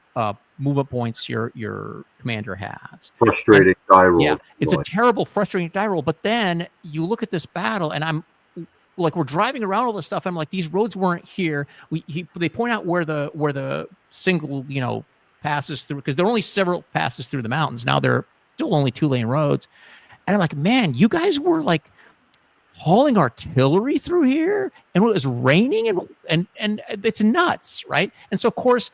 movement points your commander has. Frustrating die roll. Yeah, it's a terrible, frustrating die roll. But then you look at this battle, and I'm we're driving around all this stuff. I'm like, these roads weren't here. They point out where the single passes through, because there are only several passes through the mountains. Now they're still only 2-lane roads, and I'm like, man, you guys were hauling artillery through here, and it was raining, and it's nuts, right? And so of course,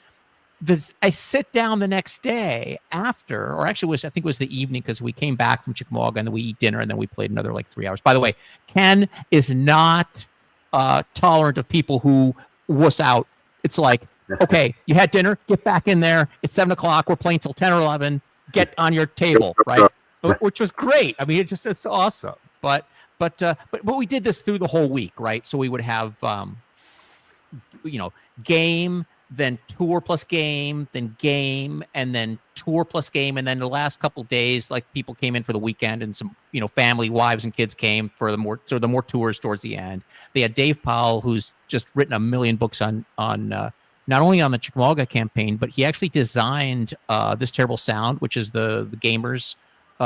I sit down the next day after, or actually I think it was the evening, because we came back from Chickamauga and then we eat dinner and then we played another 3 hours. By the way, Ken is not tolerant of people who wuss out. It's like, okay, you had dinner, get back in there. It's 7:00. We're playing till 10 or 11. Get on your table, right? Which was great. I mean, it's awesome. But we did this through the whole week, right? So we would have, game. then tour plus game, then game, and then tour plus game. And then the last couple days, like people came in for the weekend and some, family, wives and kids came for the more tours towards the end. They had Dave Powell, who's just written a million books on not only on the Chickamauga campaign, but he actually designed This Terrible Sound, which is the gamers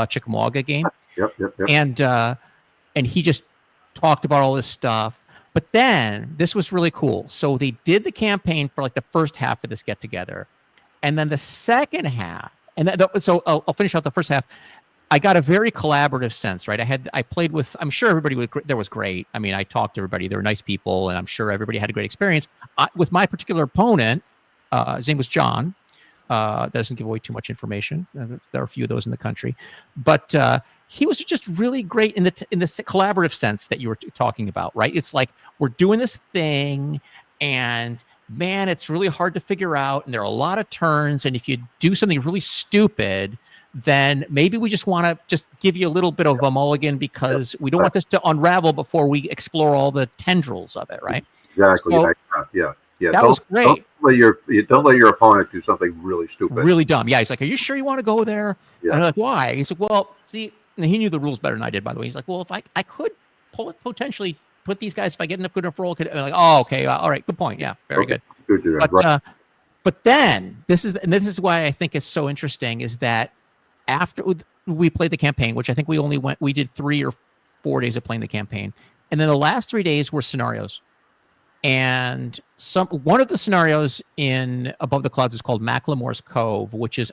Chickamauga game. Yep. And he just talked about all this stuff. But then this was really cool. So they did the campaign for like the first half of this get together, and then the second half. So I'll finish out the first half. I got a very collaborative sense, right? I played with. I'm sure everybody there was great. I mean, I talked to everybody. They were nice people, and I'm sure everybody had a great experience. With my particular opponent, his name was John. Doesn't give away too much information. There are a few of those in the country, but he was just really great in the collaborative sense that you were talking about, right? It's like we're doing this thing, and man, it's really hard to figure out, and there are a lot of turns, and if you do something really stupid, then maybe we just want to just give you a little bit of a mulligan because we don't want this to unravel before we explore all the tendrils of it, right? Exactly. So, yeah. That was great. Don't let your opponent do something really stupid. Really dumb. Yeah. He's like, "Are you sure you want to go there?" Yeah. And I'm like, "Why?" He's like, "Well, see," and he knew the rules better than I did, by the way. He's like, "Well, if I could potentially put these guys, if I get enough good enough roll, I'm like, oh, okay, all right, good point. Yeah, very good. But then this is why I think it's so interesting is that after we played the campaign, which I think we did 3 or 4 days of playing the campaign, and then the last 3 days were scenarios. And one of the scenarios in Above the Clouds is called Macklemore's Cove, which is,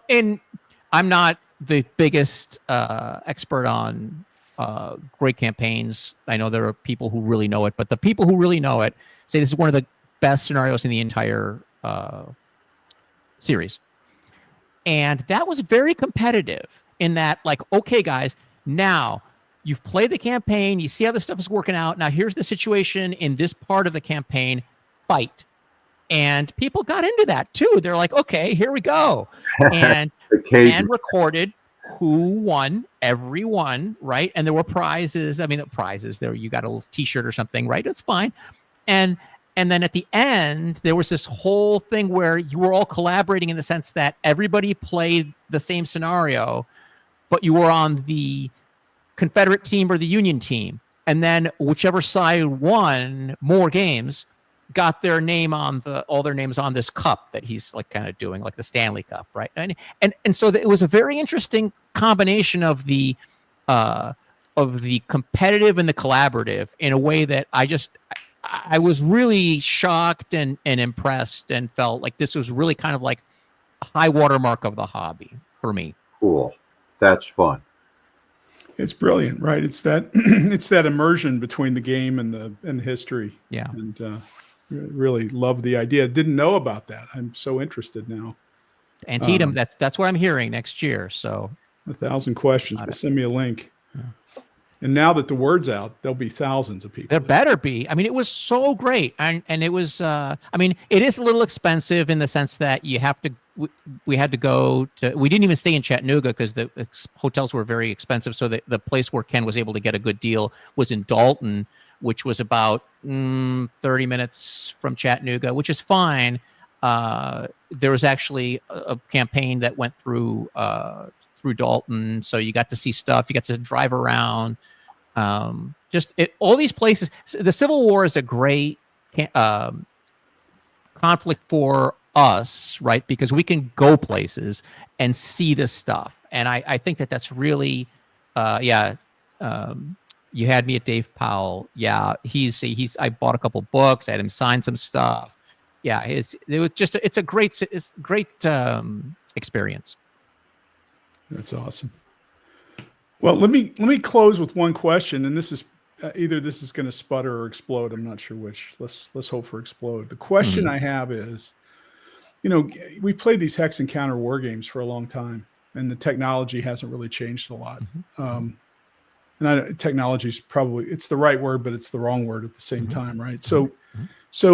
and I'm not the biggest expert on great campaigns. I know there are people who really know it, but the people who really know it say this is one of the best scenarios in the entire series. And that was very competitive in that, like, okay, guys, now you've played the campaign. You see how this stuff is working out. Now here's the situation in this part of the campaign. Fight. And people got into that too. They're like, okay, here we go. And recorded who won, everyone, right? And there were prizes. I mean, prizes there. You got a little T-shirt or something, right? It's fine. And then at the end, there was this whole thing where you were all collaborating in the sense that everybody played the same scenario, but you were on the Confederate team or the Union team. And then whichever side won more games got their name on all their names on this cup that he's like kind of doing, like the Stanley Cup, right? And so it was a very interesting combination of the competitive and the collaborative in a way that I was really shocked and impressed and felt like this was really kind of like a high watermark of the hobby for me. Cool. That's fun. It's brilliant, right? It's that it's that immersion between the game and the history. Yeah. And really love the idea. Didn't know about that. I'm so interested now. Antietam, that's what I'm hearing next year. So 1,000 questions. But send me a link. Yeah. And now that the word's out, there'll be thousands of people. There better be. I mean, it was so great. And it was, I mean, it is a little expensive in the sense that you have to, we had to go to, we didn't even stay in Chattanooga because the hotels were very expensive. So the place where Ken was able to get a good deal was in Dalton, which was about 30 minutes from Chattanooga, which is fine. There was actually a campaign that went through Dalton, so you got to see stuff. You got to drive around. All these places. The Civil War is a great conflict for us, right? Because we can go places and see this stuff, and I think that's really, you had me at Dave Powell. Yeah, he's. I bought a couple books. I had him sign some stuff. Yeah, it's a great experience. That's awesome. Well, let me close with one question, and this is either this is going to sputter or explode. I'm not sure which. Let's hope for explode. The question I have is, we've played these hex and counter war games for a long time, and the technology hasn't really changed a lot. Technology is probably it's the right word, but it's the wrong word at the same time, right? So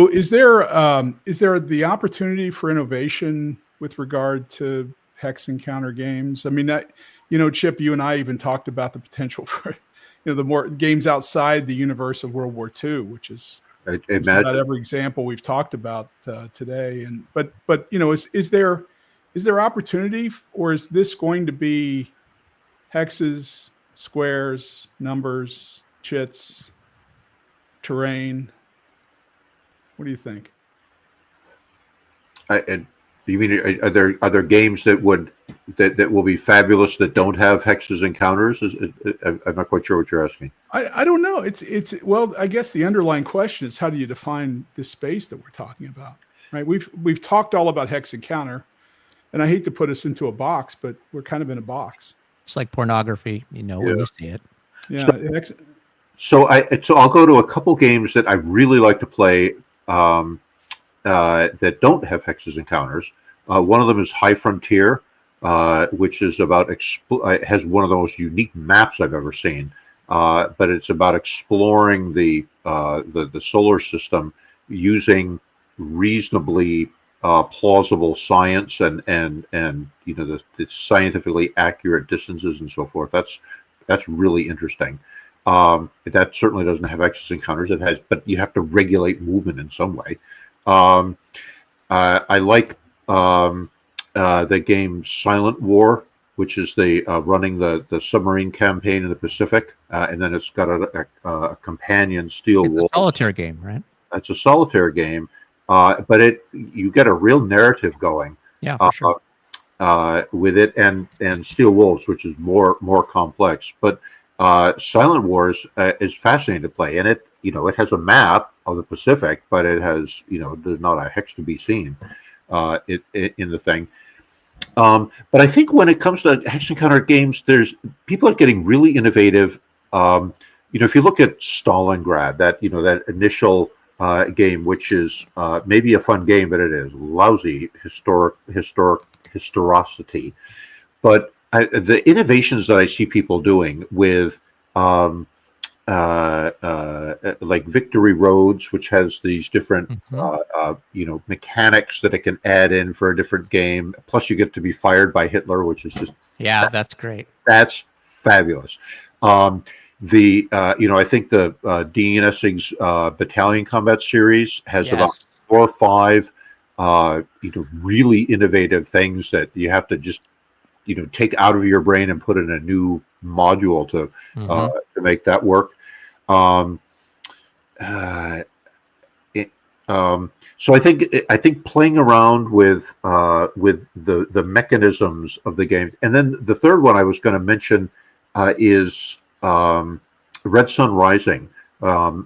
is there the opportunity for innovation with regard to hex and counter games? I mean, Chip, you and I even talked about the potential for, the more games outside the universe of World War II, which is just about every example we've talked about today. And but is there opportunity, or is this going to be hexes, squares, numbers, chits, terrain? What do you think? You mean are there games that will be fabulous that don't have hexes and counters? I'm not quite sure what you're asking. I don't know. Well, I guess the underlying question is, how do you define this space that we're talking about? Right? We've talked all about hex and counter, and I hate to put us into a box, but we're kind of in a box. It's like pornography, when you see it. Yeah. So I'll go to a couple games that I really like to play that don't have hexes and counters. One of them is High Frontier, which is about has one of the most unique maps I've ever seen. But it's about exploring the solar system using reasonably plausible science and the scientifically accurate distances and so forth. That's really interesting. That certainly doesn't have hexes and counters. It has, but you have to regulate movement in some way. I like the game Silent War, which is the running the submarine campaign in the Pacific, and then it's got a companion, Steel Wolf. It's a solitaire game, right? That's a solitaire game, but you get a real narrative going. Yeah, for sure. With it and Steel Wolves, which is more complex. But Silent Wars is fascinating to play, and it has a map of the Pacific, but it has there's not a hex to be seen in the thing. But I think when it comes to hex and counter games, people are getting really innovative. If you look at Stalingrad, that initial game, which is maybe a fun game, but it is lousy historicity. But the innovations that I see people doing with like Victory Roads, which has these different mechanics that it can add in for a different game. Plus, you get to be fired by Hitler, which is just that's great. That's fabulous. I think the Dean Essig's Battalion Combat Series has about 4 or 5 really innovative things that you have to just take out of your brain and put in a new module to make that work. So I think playing around with the mechanisms of the game, and then the third one I was going to mention is Red Sun Rising,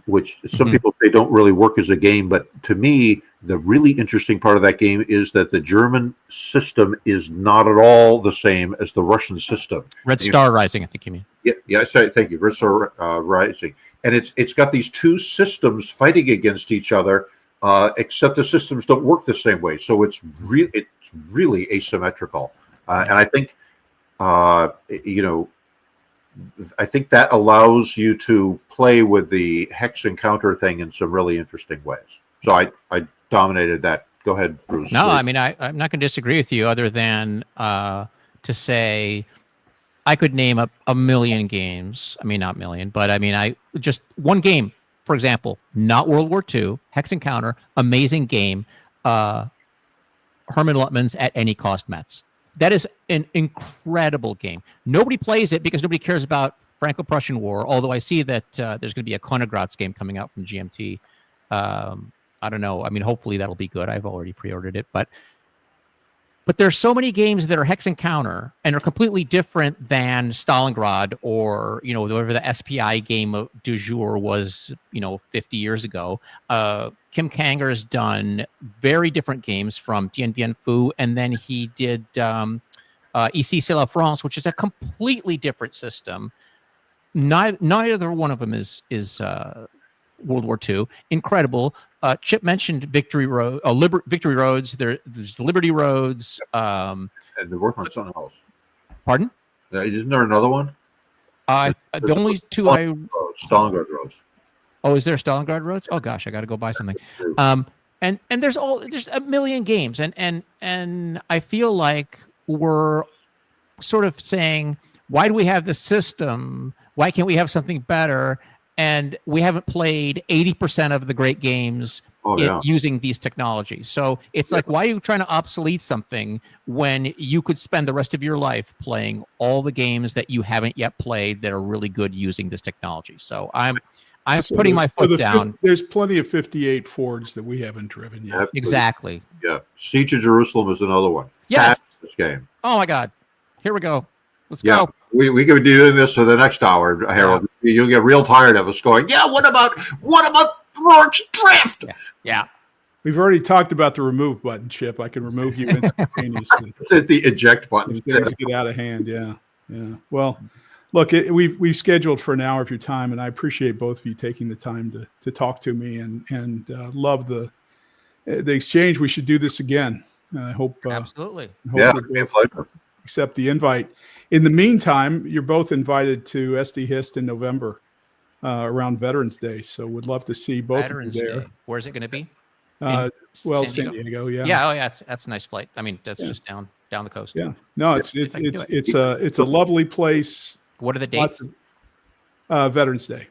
which some people say don't really work as a game, but to me, the really interesting part of that game is that the German system is not at all the same as the Russian system. Red Star Rising, I think you mean. Yeah, thank you. Red Star Rising, and it's got these two systems fighting against each other, except the systems don't work the same way. So it's really asymmetrical, and I think I think that allows you to play with the hex and counter thing in some really interesting ways. So I dominated that. Go ahead, Bruce. No, I mean, I'm not going to disagree with you, other than to say I could name a million games. I mean, not million, but I mean, just one game, for example, not World War II, hex and counter, amazing game. Herman Luttman's At Any Cost Metz. That is an incredible game. Nobody plays it because nobody cares about Franco-Prussian War, although I see that there's going to be a Konigratz game coming out from GMT. I don't know. I mean, hopefully that'll be good. I've already pre-ordered it. But there's so many games that are hex and counter and are completely different than Stalingrad or, whatever the SPI game du jour was, 50 years ago. Kim Kanger has done very different games from Dien Bien Phu, and then he did Ici c'est la France, which is a completely different system. Neither one of them is World War II. Incredible. Chip mentioned Victory Roads. There's Liberty Roads. And they're working on something else. Pardon? Isn't there another one? The only two Stalingrad Roads. Oh, is there Stalingrad Roads? Oh gosh, I got to go buy something. And there's a million games, and I feel like we're sort of saying, why do we have this system? Why can't we have something better? and we haven't played 80% of the great games using these technologies. So it's like, why are you trying to obsolete something when you could spend the rest of your life playing all the games that you haven't yet played that are really good using this technology? So I'm putting my foot down. There's plenty of 58 Fords that we haven't driven yet. Exactly. Yeah. Siege of Jerusalem is another one. Yes. Fabulous game. Oh my God. Here we go. Let's go. We could be doing this for the next hour, Harold. Yeah. You'll get real tired of us going, what about Rourke's Drift? Yeah. We've already talked about the remove button, Chip. I can remove you instantaneously. It's at the eject button. Things get out of hand. Yeah. Well, look, we've scheduled for an hour of your time, and I appreciate both of you taking the time to talk to me and love the exchange. We should do this again. I hope. Absolutely. Accept the invite. In the meantime, you're both invited to SD HIST in November around Veterans Day. So would love to see both of you there. Day. Where's it going to be? San Diego. Yeah. Yeah. Oh, yeah. That's a nice flight. I mean, that's just down the coast. Yeah. No, it's a lovely place. What are the dates? Veterans Day.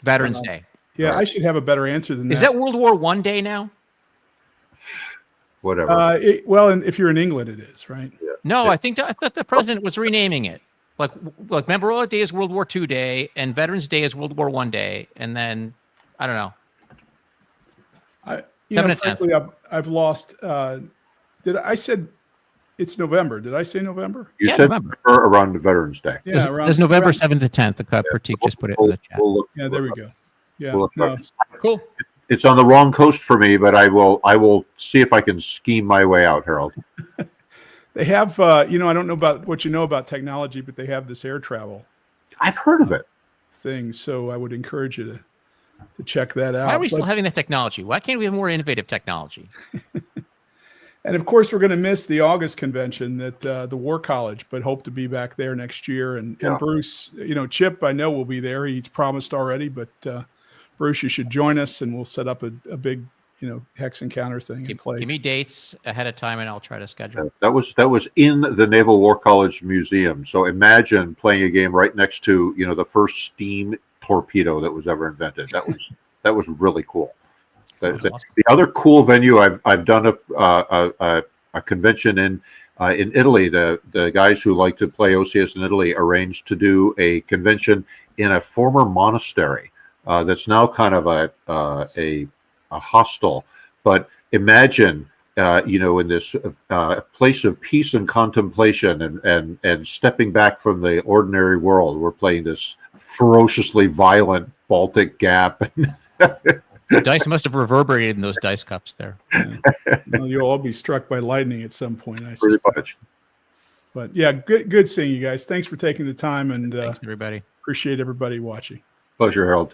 Veterans Day. Yeah, right. I should have a better answer than that. Is that World War I Day now? Whatever. And if you're in England, it is, right? Yeah. No, I thought the president was renaming it. Like Memorial Day is World War II Day, and Veterans Day is World War I Day, and then I don't know. Frankly, I've lost. I said it's November? Did I say November? You said November around the Veterans Day. Yeah, there's November 7th to 10th. Pratik just put it in the chat. There we go. Yeah, cool. It's on the wrong coast for me, but I will see if I can scheme my way out, Harold. They have, I don't know about what you know about technology, but they have this air travel. I've heard of it. Thing. So I would encourage you to check that out. Why are we still having that technology? Why can't we have more innovative technology? And of course, we're going to miss the August convention at the War College, but hope to be back there next year. And Bruce, Chip, I know will be there. He's promised already, but Bruce, you should join us, and we'll set up a big, hex encounter thing and play. Give me dates ahead of time, and I'll try to schedule. That was in the Naval War College Museum. So imagine playing a game right next to the first steam torpedo that was ever invented. That was really cool. Awesome. The other cool venue I've done a convention in Italy. The guys who like to play OCS in Italy arranged to do a convention in a former monastery that's now kind of a hostel. But imagine in this place of peace and contemplation and stepping back from the ordinary world. We're playing this ferociously violent Baltic Gap. The dice must have reverberated in those dice cups there. Yeah. Well, you'll all be struck by lightning at some point, I Pretty much. But yeah, good seeing you guys. Thanks for taking the time, and thanks everybody. Appreciate everybody watching. Pleasure, Harold.